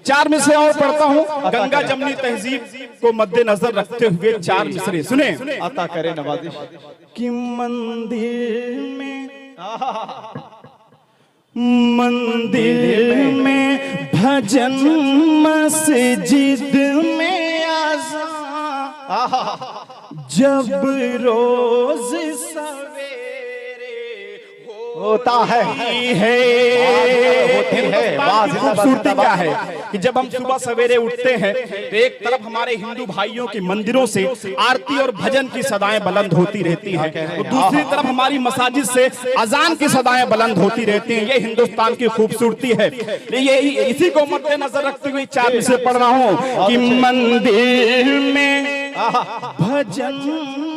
चार मिसरे और पढ़ता हूँ गंगा जमनी तहजीब को मद्देनजर रखते हुए। चार मिसरे सुने। अता करे नवाजिश। कि मंदिर में भजन, मस्जिद में आज़ान, जब रोज सवेरे होता है खूबसूरती क्या है कि जब हम सुबह सवेरे उठते हैं तो एक तरफ हमारे हिंदू भाइयों के मंदिरों से आरती और भजन की सदाएं बुलंद होती रहती हैं, तो दूसरी तरफ हमारी मसाजिद से अजान की सदाएं बुलंद होती रहती हैं। ये हिंदुस्तान की खूबसूरती है। ये इसी को मद्देनजर रखते हुए चार से पढ़ रहा हूँ कि मंदिर में भजन,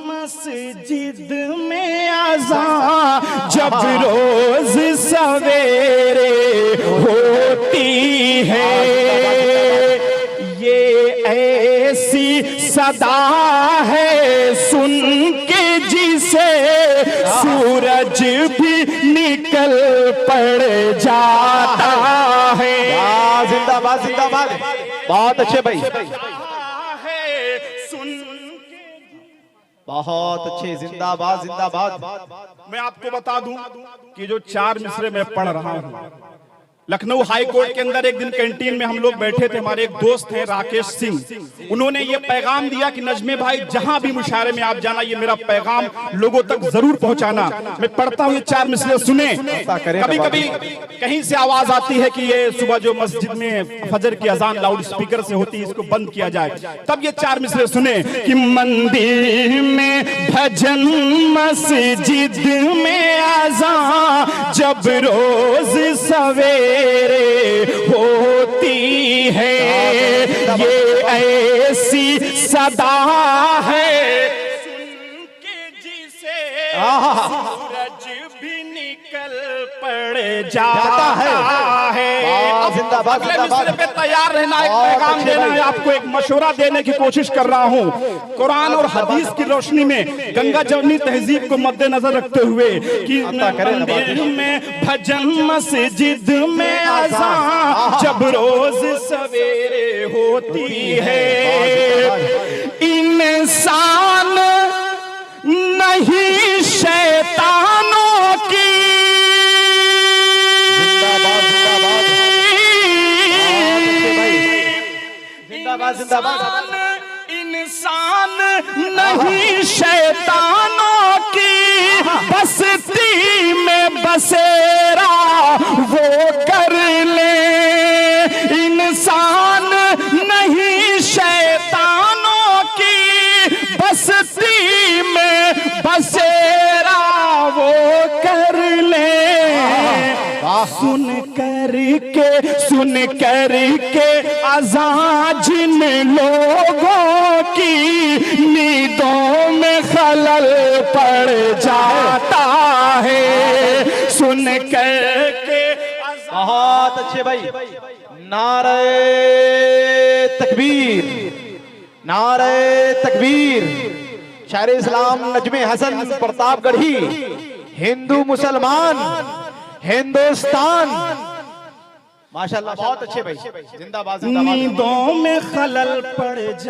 मस्जिद में अज़ान, जब रोज सवेरे होती है, ये ऐसी सदा है सुन के जिसे सूरज भी निकल पड़ जाता है। जिंदाबाद जिंदाबाद, बहुत अच्छे भाई, बहुत अच्छे, जिंदाबाद जिंदाबाद। मैं आपको बता दूं कि जो चार मिसरे मैं पढ़ रहा हूं, लखनऊ हाई कोर्ट के अंदर एक दिन कैंटीन में हम लोग बैठे थे, हमारे एक दोस्त हैं राकेश सिंह, उन्होंने ये पैगाम दिया कि नजमे भाई जहां भी मुशायरे में आप जाना, ये मेरा पैगाम लोगों तक जरूर पहुंचाना। मैं पढ़ता हूँ, ये चार मिसरे सुने। कभी कभी कहीं से आवाज आती है कि ये सुबह जो मस्जिद में फजर की अजान लाउड स्पीकर से होती है, इसको बंद किया जाए, तब ये चार मिसरे सुने कि मंदिर में भजन, मस्जिद में अजान, जब रोज सवेरे होती है, ये ऐसी सदा है सुन के जिसे सूरज भी निकल पड़ जाता है। जिंदाबाद जिंदाबाद पे तैयार रहना, एक पैगाम देना है आपको, एक मशवरा देने की कोशिश कर रहा हूँ। कुरान और हदीस की रोशनी में गंगा जमनी तहजीब को मद्देनजर रखते हुए कि मंदिर में भजन, मस्जिद में अज़ान, जब रोज सवेरे होती है, इंसान नहीं शैतानों की, इंसान नहीं शैतानों की बस्ती में बसेरा वो कर ले, इंसान नहीं शैतानों की बस्ती में बसेरा वो कर ले। सुन कर के अज़ान जिन लोगों की नींदों में खलल पड़ जाता है, सुन कर के। बहुत अच्छे भाई, नारे तकबीर, नारे तकबीर। शायर इस्लाम नजमे हसन प्रतापगढ़ी, हिंदू मुसलमान हिंदुस्तान, माशाल्लाह बहुत अच्छे भाई, जिंदाबाद जिंदाबाद। नींदों में खलल पड़ जा